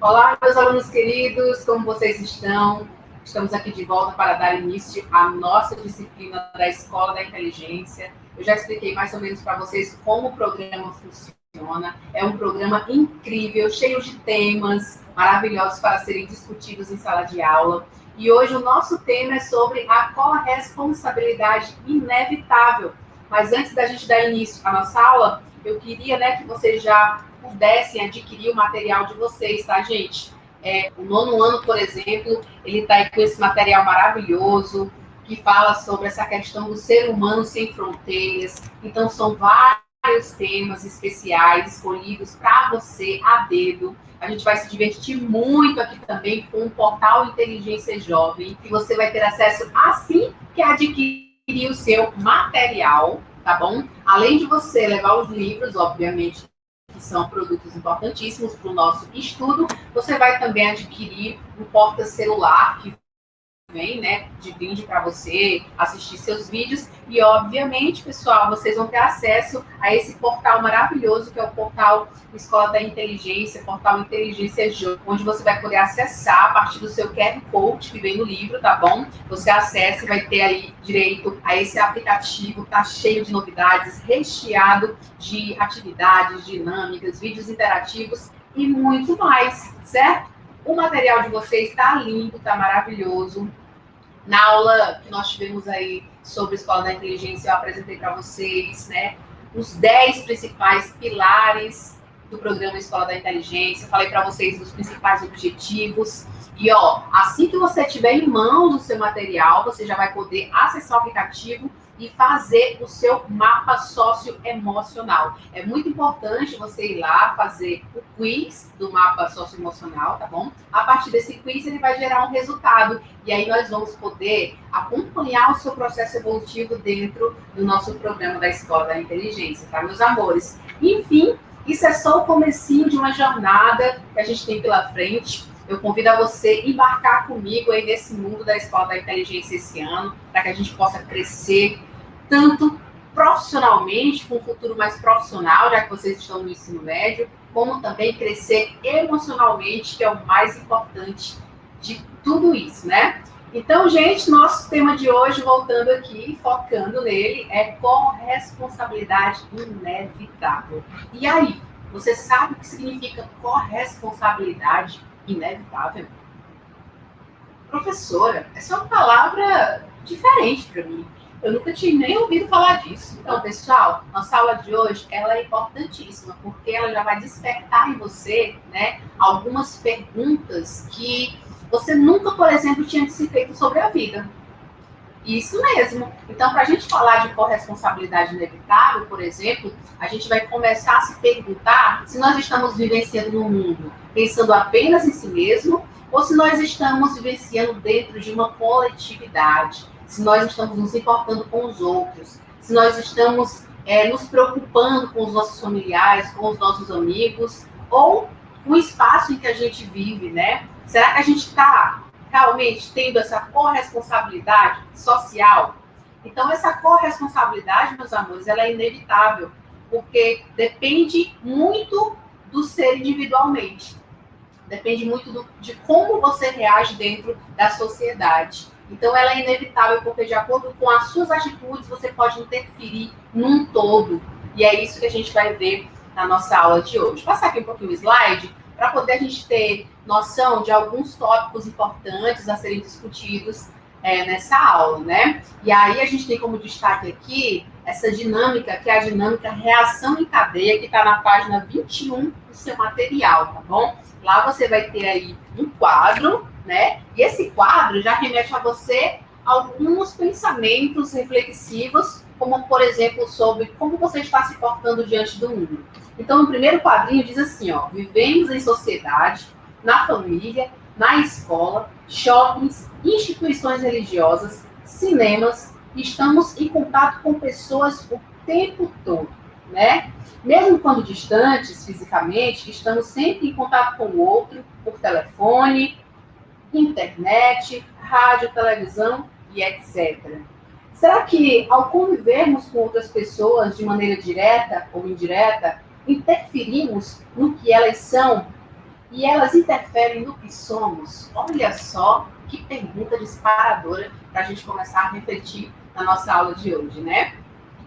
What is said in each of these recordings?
Olá, meus alunos queridos, como vocês estão? Estamos aqui de volta para dar início à nossa disciplina da Escola da Inteligência. Eu já expliquei mais ou menos para vocês como o programa funciona. É um programa incrível, cheio de temas maravilhosos para serem discutidos em sala de aula. E hoje o nosso tema é sobre a corresponsabilidade inevitável. Mas antes da gente dar início à nossa aula, eu queria, que vocês já pudessem adquirir o material de vocês, tá, gente? O nono ano, por exemplo, ele está aí com esse material maravilhoso, que fala sobre essa questão do ser humano sem fronteiras. Então, são vários temas especiais escolhidos para você a dedo. A gente vai se divertir muito aqui também com o portal Inteligência Jovem, que você vai ter acesso assim que adquirir o seu material, tá bom? Além de você levar os livros, obviamente, que são produtos importantíssimos para o nosso estudo, você vai também adquirir um porta-celular que vem, de brinde para você assistir seus vídeos e, obviamente, pessoal, vocês vão ter acesso a esse portal maravilhoso que é o portal Escola da Inteligência, portal Inteligência Jovem, onde você vai poder acessar a partir do seu QR Code que vem no livro, tá bom? Você acessa e vai ter aí direito a esse aplicativo, tá cheio de novidades, recheado de atividades dinâmicas, vídeos interativos e muito mais, certo? O material de vocês está lindo, está maravilhoso. Na aula que nós tivemos aí sobre a Escola da Inteligência, eu apresentei para vocês, os 10 principais pilares do programa Escola da Inteligência. Falei para vocês dos principais objetivos. E, assim que você tiver em mãos o seu material, você já vai poder acessar o aplicativo e fazer o seu mapa socioemocional. É muito importante você ir lá fazer o quiz do mapa socioemocional, tá bom? A partir desse quiz, ele vai gerar um resultado. E aí nós vamos poder acompanhar o seu processo evolutivo dentro do nosso programa da Escola da Inteligência, tá, meus amores? Enfim, isso é só o comecinho de uma jornada que a gente tem pela frente. Eu convido a você embarcar comigo aí nesse mundo da Escola da Inteligência esse ano, para que a gente possa crescer tanto profissionalmente, com um futuro mais profissional, já que vocês estão no ensino médio, como também crescer emocionalmente, que é o mais importante de tudo isso, né? Então, gente, nosso tema de hoje, voltando aqui, focando nele, é corresponsabilidade inevitável. E aí, você sabe o que significa corresponsabilidade inevitável? Professora, essa é uma palavra diferente para mim. Eu nunca tinha nem ouvido falar disso. Então, pessoal, nossa aula de hoje, ela é importantíssima, porque ela já vai despertar em você, algumas perguntas que você nunca, por exemplo, tinha se feito sobre a vida. Isso mesmo. Então, para a gente falar de corresponsabilidade inevitável, por exemplo, a gente vai começar a se perguntar se nós estamos vivenciando no mundo pensando apenas em si mesmo ou se nós estamos vivenciando dentro de uma coletividade, se nós estamos nos importando com os outros, se nós estamos nos preocupando com os nossos familiares, com os nossos amigos, ou o espaço em que a gente vive, né? Será que a gente está realmente tendo essa corresponsabilidade social? Então, essa corresponsabilidade, meus amores, ela é inevitável, porque depende muito do ser individualmente. Depende muito de como você reage dentro da sociedade. Então, ela é inevitável, porque de acordo com as suas atitudes, você pode interferir num todo. E é isso que a gente vai ver na nossa aula de hoje. Vou passar aqui um pouquinho o slide, para poder a gente ter noção de alguns tópicos importantes a serem discutidos nessa aula, né? E aí a gente tem como destaque aqui essa dinâmica, que é a dinâmica reação em cadeia, que está na página 21 do seu material, tá bom? Lá você vai ter aí um quadro, né? E esse quadro já remete a você alguns pensamentos reflexivos, como, por exemplo, sobre como você está se portando diante do mundo. Então, no primeiro quadrinho diz assim, vivemos em sociedade, na família, na escola, shoppings, instituições religiosas, cinemas, estamos em contato com pessoas o tempo todo, né? Mesmo quando distantes fisicamente, estamos sempre em contato com o outro, por telefone, internet, rádio, televisão e etc. Será que, ao convivermos com outras pessoas de maneira direta ou indireta, interferimos no que elas são? e elas interferem no que somos? Olha só que pergunta disparadora para a gente começar a refletir na nossa aula de hoje, né?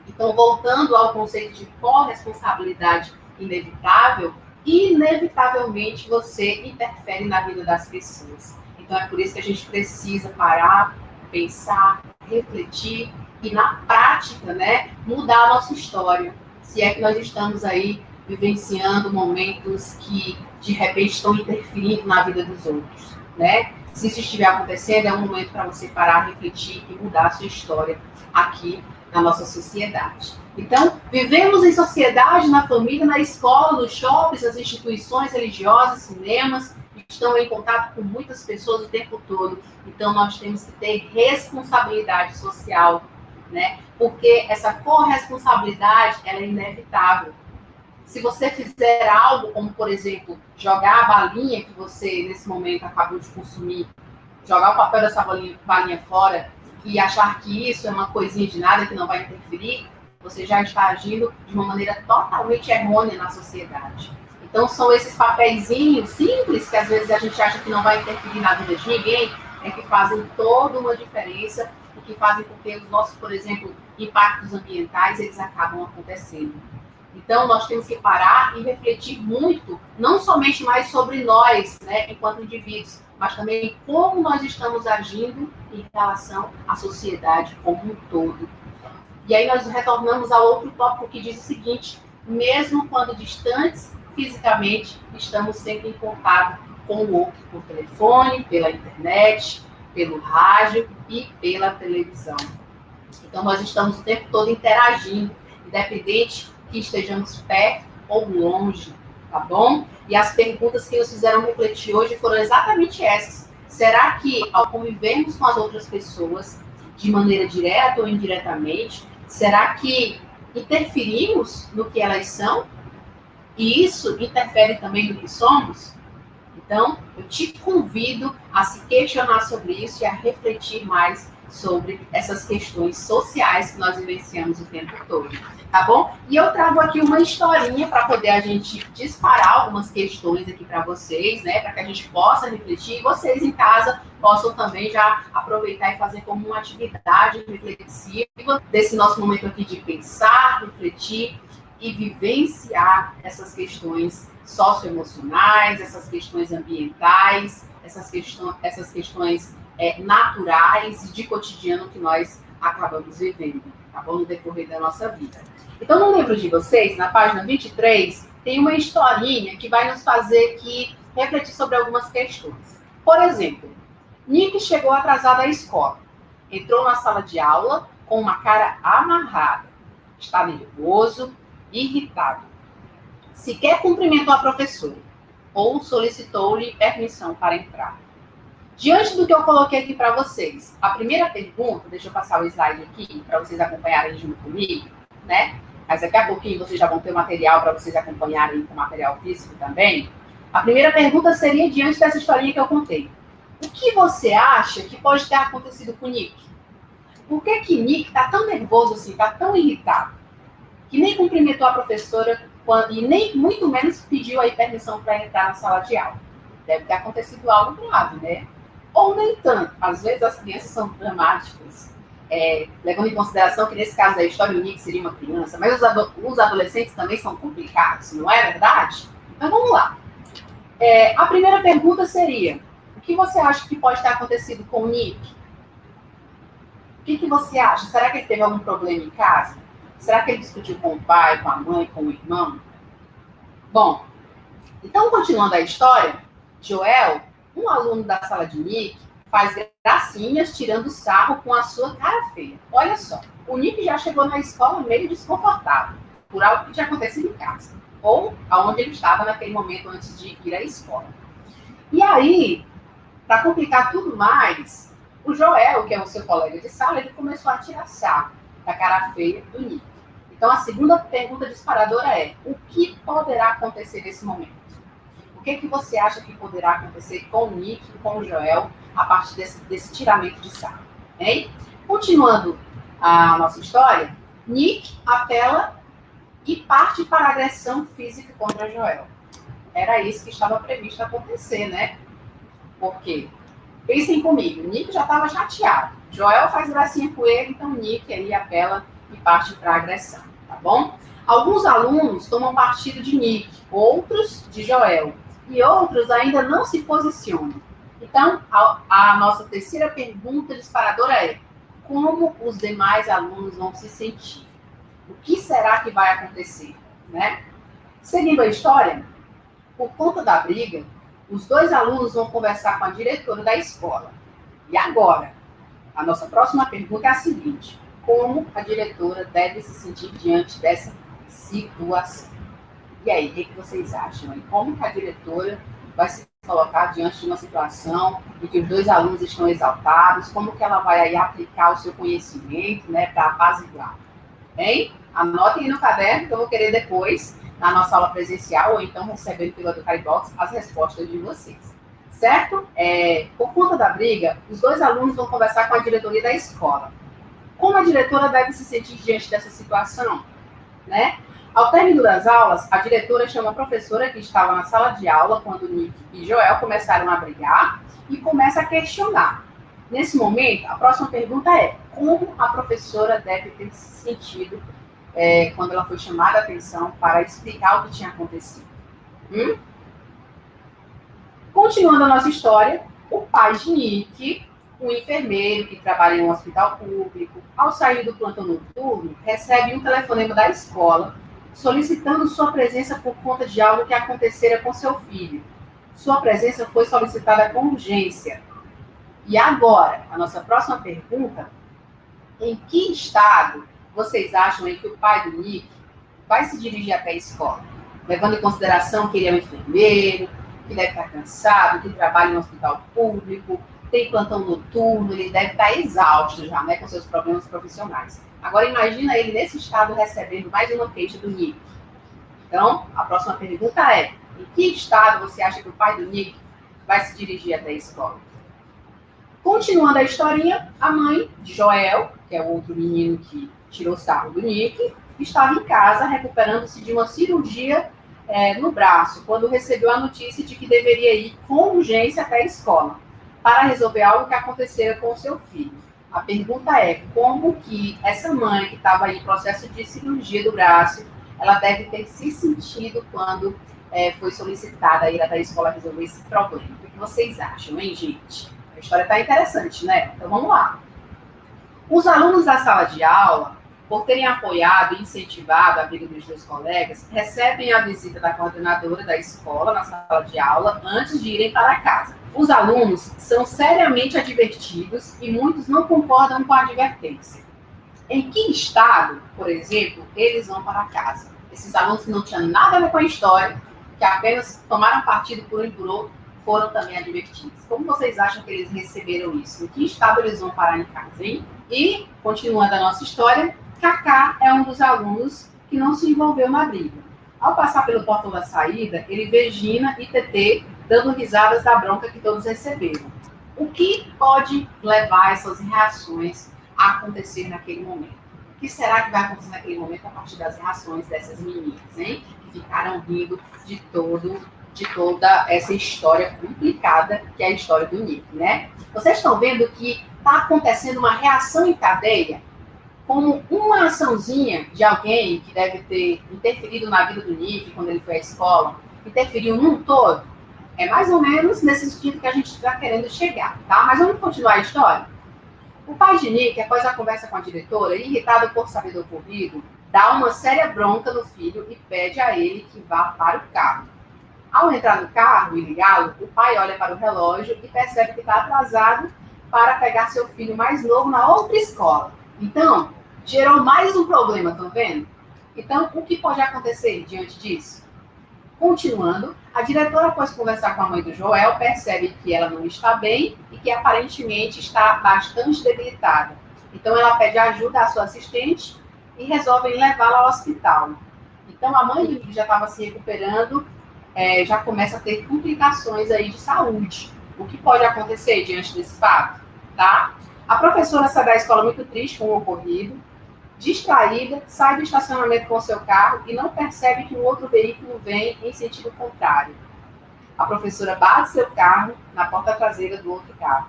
Então, voltando ao conceito de corresponsabilidade inevitável, inevitavelmente você interfere na vida das pessoas. Então, é por isso que a gente precisa parar, pensar, refletir e, na prática, né, mudar a nossa história. Se é que nós estamos aí vivenciando momentos que, de repente, estão interferindo na vida dos outros, né? Se isso estiver acontecendo, é um momento para você parar, refletir e mudar a sua história aqui na nossa sociedade. Então, vivemos em sociedade, na família, na escola, nos shoppings, nas instituições religiosas, cinemas, estão em contato com muitas pessoas o tempo todo. Então, nós temos que ter responsabilidade social, né? Porque essa corresponsabilidade, ela é inevitável. Se você fizer algo, como, por exemplo, jogar a balinha que você, nesse momento, acabou de consumir, jogar o papel dessa balinha fora e achar que isso é uma coisinha de nada que não vai interferir, você já está agindo de uma maneira totalmente errônea na sociedade. Então, são esses papeizinhos simples que às vezes a gente acha que não vai interferir na vida de ninguém, que fazem toda uma diferença e que fazem com que os nossos, por exemplo, impactos ambientais, eles acabam acontecendo. Então, nós temos que parar e refletir muito, não somente mais sobre nós, né, enquanto indivíduos, mas também como nós estamos agindo em relação à sociedade como um todo. E aí nós retornamos ao outro tópico que diz o seguinte: mesmo quando distantes fisicamente, estamos sempre em contato com o outro por telefone, pela internet, pelo rádio e pela televisão. Então, nós estamos o tempo todo interagindo, independente que estejamos perto ou longe, tá bom? E as perguntas que nos fizeram refletir hoje foram exatamente essas. Será que, ao convivermos com as outras pessoas, de maneira direta ou indiretamente, será que interferimos no que elas são? E isso interfere também no que somos? Então, eu te convido a se questionar sobre isso e a refletir mais sobre essas questões sociais que nós vivenciamos o tempo todo, tá bom? E eu trago aqui uma historinha para poder a gente disparar algumas questões aqui para vocês, né? Para que a gente possa refletir e vocês em casa possam também já aproveitar e fazer como uma atividade reflexiva desse nosso momento aqui de pensar, refletir e vivenciar essas questões socioemocionais, essas questões ambientais, essas questões naturais e de cotidiano que nós acabamos vivendo, tá bom? No decorrer da nossa vida. Então, no livro de vocês, na página 23, tem uma historinha que vai nos fazer aqui refletir sobre algumas questões. Por exemplo, Nick chegou atrasado à escola. Entrou na sala de aula com uma cara amarrada. Está nervoso, irritado. Sequer cumprimentou a professora ou solicitou-lhe permissão para entrar. Diante do que eu coloquei aqui para vocês, a primeira pergunta, deixa eu passar o slide aqui para vocês acompanharem junto comigo, né? Mas daqui a pouquinho vocês já vão ter o material para vocês acompanharem com material físico também. A primeira pergunta seria diante dessa historinha que eu contei. O que você acha que pode ter acontecido com o Nick? Por que Nick está tão nervoso assim, está tão irritado, que nem cumprimentou a professora e nem muito menos pediu aí permissão para entrar na sala de aula? Deve ter acontecido algo grave, né? Ou nem tanto. Às vezes as crianças são dramáticas, levando em consideração que nesse caso da história o Nick seria uma criança, mas os adolescentes também são complicados, não é verdade? Então vamos lá. A primeira pergunta seria: o que você acha que pode ter acontecido com o Nick? O que você acha? Será que ele teve algum problema em casa? Será que ele discutiu com o pai, com a mãe, com o irmão? Bom, então continuando a história, Joel, um aluno da sala de Nick, faz gracinhas tirando sarro com a sua cara feia. Olha só, o Nick já chegou na escola meio desconfortável por algo que tinha acontecido em casa, ou aonde ele estava naquele momento antes de ir à escola. E aí, para complicar tudo mais, o Joel, que é o seu colega de sala, ele começou a tirar sarro da cara feia do Nick. Então, a segunda pergunta disparadora é: o que poderá acontecer nesse momento? O que você acha que poderá acontecer com o Nick e com o Joel a partir desse tiramento de sarro? Hein? Continuando a nossa história, Nick apela e parte para a agressão física contra Joel. era isso que estava previsto acontecer, né? Porque, pensem comigo, o Nick já estava chateado. Joel faz gracinha com ele, então o Nick aí apela e parte para a agressão, tá bom? Alguns alunos tomam partido de Nick, outros de Joel, e outros ainda não se posicionam. Então, a nossa terceira pergunta disparadora é: como os demais alunos vão se sentir? O que será que vai acontecer, né? Seguindo a história, por conta da briga, os dois alunos vão conversar com a diretora da escola. E agora, a nossa próxima pergunta é a seguinte: como a diretora deve se sentir diante dessa situação? E aí, o que vocês acham? E como que a diretora vai se colocar diante de uma situação em que os dois alunos estão exaltados? Como que ela vai aí aplicar o seu conhecimento, né, para apaziguar? Hein? Anotem aí no caderno que eu vou querer depois, na nossa aula presencial, ou então recebendo pelo Educaribox, as respostas de vocês. Certo? Por conta da briga, os dois alunos vão conversar com a diretoria da escola. Como a diretora deve se sentir diante dessa situação? Né? Ao término das aulas, a diretora chama a professora que estava na sala de aula quando Nick e Joel começaram a brigar e começa a questionar. Nesse momento, a próxima pergunta é: como a professora deve ter se sentido quando ela foi chamada a atenção para explicar o que tinha acontecido? Continuando a nossa história, o pai de Nick, um enfermeiro que trabalha em um hospital público, ao sair do plantão noturno, recebe um telefonema da escola solicitando sua presença por conta de algo que acontecera com seu filho. Sua presença foi solicitada com urgência. E agora, a nossa próxima pergunta: em que estado vocês acham em que o pai do Nick vai se dirigir até a escola? Levando em consideração que ele é um enfermeiro, que deve estar cansado, que trabalha em um hospital público, tem plantão noturno, ele deve estar exausto já, né, com seus problemas profissionais. Agora, imagina ele nesse estado recebendo mais uma queixa do Nick. Então, a próxima pergunta é: em que estado você acha que o pai do Nick vai se dirigir até a escola? Continuando a historinha, a mãe de Joel, que é o outro menino que tirou sarro do Nick, estava em casa recuperando-se de uma cirurgia no braço, quando recebeu a notícia de que deveria ir com urgência até a escola para resolver algo que acontecera com o seu filho. A pergunta é: como que essa mãe, que estava em processo de cirurgia do braço, ela deve ter se sentido quando foi solicitada a ir até a escola resolver esse problema? O que vocês acham, hein, gente? A história está interessante, né? Então vamos lá. Os alunos da sala de aula, por terem apoiado e incentivado a briga dos dois colegas, recebem a visita da coordenadora da escola na sala de aula antes de irem para casa. Os alunos são seriamente advertidos e muitos não concordam com a advertência. Em que estado, por exemplo, eles vão para casa? Esses alunos que não tinham nada a ver com a história, que apenas tomaram partido por um e por outro, foram também advertidos. Como vocês acham que eles receberam isso? Em que estado eles vão parar em casa, hein? E, continuando a nossa história, Kaká é um dos alunos que não se envolveu na briga. Ao passar pelo portão da saída, ele vê Gina e Tetê dando risadas da bronca que todos receberam. O que pode levar essas reações a acontecer naquele momento? O que será que vai acontecer naquele momento a partir das reações dessas meninas, hein? Que ficaram rindo de toda essa história complicada que é a história do Nick, né? Vocês estão vendo que está acontecendo uma reação em cadeia, como uma açãozinha de alguém que deve ter interferido na vida do Nick quando ele foi à escola, interferiu num todo. É mais ou menos nesse sentido que a gente está querendo chegar, tá? Mas vamos continuar a história. O pai de Nick, após a conversa com a diretora, irritado por saber do ocorrido, dá uma séria bronca no filho e pede a ele que vá para o carro. Ao entrar no carro e ligá-lo, o pai olha para o relógio e percebe que está atrasado para pegar seu filho mais novo na outra escola. Então, gerou mais um problema, estão vendo? Então, o que pode acontecer diante disso? Continuando, a diretora, após conversar com a mãe do Joel, percebe que ela não está bem e que aparentemente está bastante debilitada. Então, ela pede ajuda à sua assistente e resolvem levá-la ao hospital. Então, a mãe que já estava se recuperando já começa a ter complicações aí de saúde. O que pode acontecer diante desse fato? Tá? A professora sai da escola muito triste com o ocorrido. Distraída, sai do estacionamento com o seu carro e não percebe que um outro veículo vem em sentido contrário. A professora bate seu carro na porta traseira do outro carro.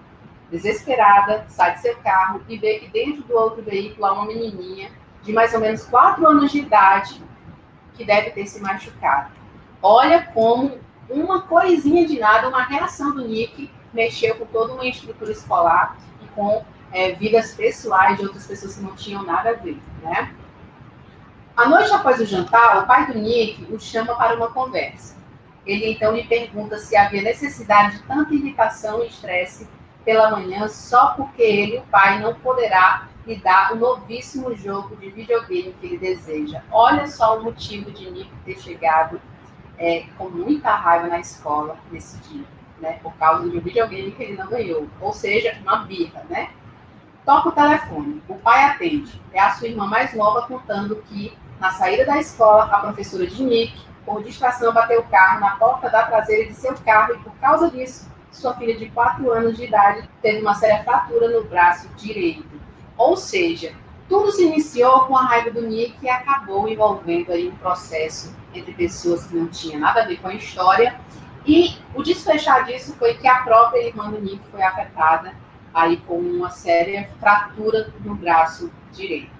Desesperada, sai de seu carro e vê que dentro do outro veículo há uma menininha de mais ou menos 4 anos de idade que deve ter se machucado. Olha como uma coisinha de nada, uma reação do Nick mexeu com toda uma estrutura escolar e com vidas pessoais de outras pessoas que não tinham nada a ver, né? À noite após o jantar, o pai do Nick o chama para uma conversa. Ele então lhe pergunta se havia necessidade de tanta irritação e estresse pela manhã só porque ele, o pai, não poderá lhe dar o novíssimo jogo de videogame que ele deseja. Olha só o motivo de Nick ter chegado com muita raiva na escola nesse dia, né? Por causa de um videogame que ele não ganhou. Ou seja, uma birra, né? Toca o telefone. O pai atende. É a sua irmã mais nova contando que, na saída da escola, a professora de Nick, por distração, bateu o carro na porta da traseira de seu carro e, por causa disso, sua filha de 4 anos de idade teve uma séria fratura no braço direito. Ou seja, tudo se iniciou com a raiva do Nick e acabou envolvendo aí um processo entre pessoas que não tinham nada a ver com a história. E o desfechar disso foi que a própria irmã do Nick foi afetada aí com uma séria fratura no braço direito.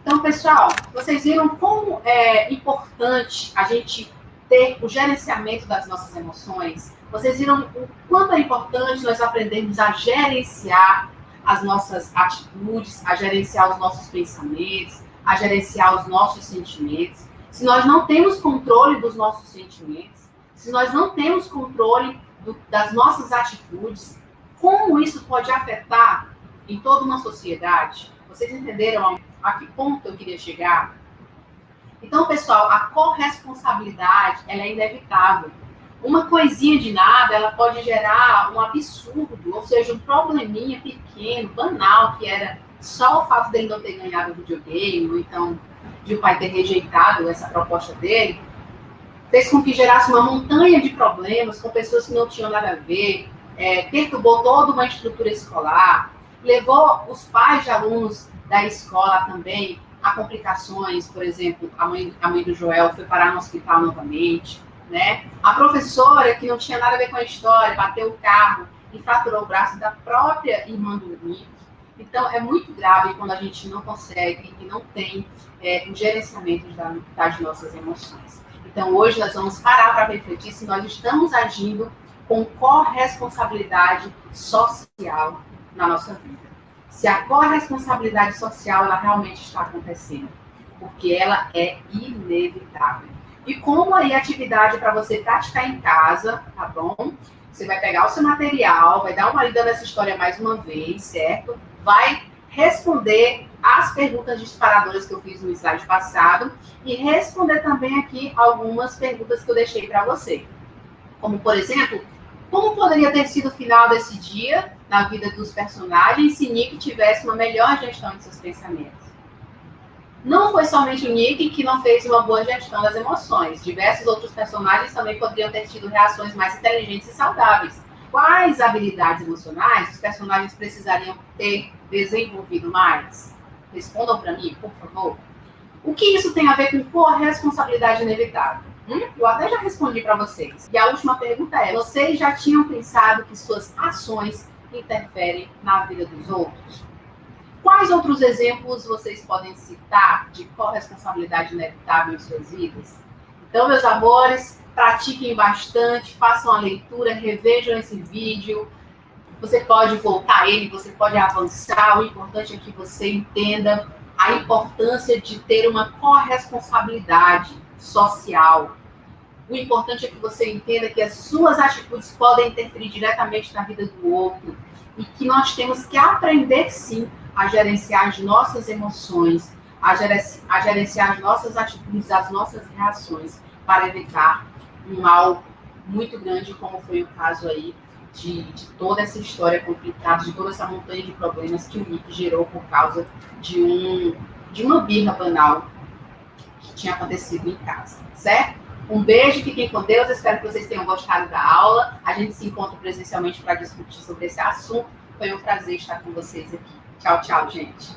Então, pessoal, vocês viram como é importante a gente ter o gerenciamento das nossas emoções? Vocês viram o quanto é importante nós aprendermos a gerenciar as nossas atitudes, a gerenciar os nossos pensamentos, a gerenciar os nossos sentimentos. Se nós não temos controle dos nossos sentimentos, se nós não temos controle das nossas atitudes, como isso pode afetar em toda uma sociedade? Vocês entenderam a que ponto eu queria chegar? Então, pessoal, a corresponsabilidade, ela é inevitável. Uma coisinha de nada, ela pode gerar um absurdo, ou seja, um probleminha pequeno, banal, que era só o fato dele não ter ganhado o videogame, ou então de o pai ter rejeitado essa proposta dele, fez com que gerasse uma montanha de problemas com pessoas que não tinham nada a ver, perturbou toda uma estrutura escolar, levou os pais de alunos da escola também a complicações. Por exemplo, a mãe do Joel foi parar no hospital novamente, né? A professora, que não tinha nada a ver com a história, bateu o carro e fraturou o braço da própria irmã do Nick. Então, é muito grave quando a gente não consegue e não tem o gerenciamento das nossas emoções. Então, hoje nós vamos parar para refletir se nós estamos agindo com corresponsabilidade social na nossa vida. Se a corresponsabilidade social ela realmente está acontecendo, porque ela é inevitável. E como aí atividade para você praticar em casa, tá bom? Você vai pegar o seu material, vai dar uma lida nessa história mais uma vez, certo? Vai responder as perguntas disparadoras que eu fiz no slide passado e responder também aqui algumas perguntas que eu deixei para você. Como, por exemplo, como poderia ter sido o final desse dia na vida dos personagens se Nick tivesse uma melhor gestão de seus pensamentos? Não foi somente o Nick que não fez uma boa gestão das emoções. Diversos outros personagens também poderiam ter tido reações mais inteligentes e saudáveis. Quais habilidades emocionais os personagens precisariam ter desenvolvido mais? Respondam para mim, por favor. O que isso tem a ver com corresponsabilidade inevitável? Eu até já respondi para vocês. E a última pergunta é: vocês já tinham pensado que suas ações interferem na vida dos outros? Quais outros exemplos vocês podem citar de corresponsabilidade inevitável em suas vidas? Então, meus amores, pratiquem bastante, façam a leitura, revejam esse vídeo. Você pode voltar a ele, você pode avançar. O importante é que você entenda a importância de ter uma corresponsabilidade social. O importante é que você entenda que as suas atitudes podem interferir diretamente na vida do outro e que nós temos que aprender, sim, a gerenciar as nossas emoções, a gerenciar as nossas atitudes, as nossas reações, para evitar um mal muito grande, como foi o caso aí de toda essa história complicada, de toda essa montanha de problemas que o Nick gerou por causa de uma birra banal que tinha acontecido em casa, certo? Um beijo, fiquem com Deus, espero que vocês tenham gostado da aula. A gente se encontra presencialmente para discutir sobre esse assunto. Foi um prazer estar com vocês aqui. Tchau, tchau, gente.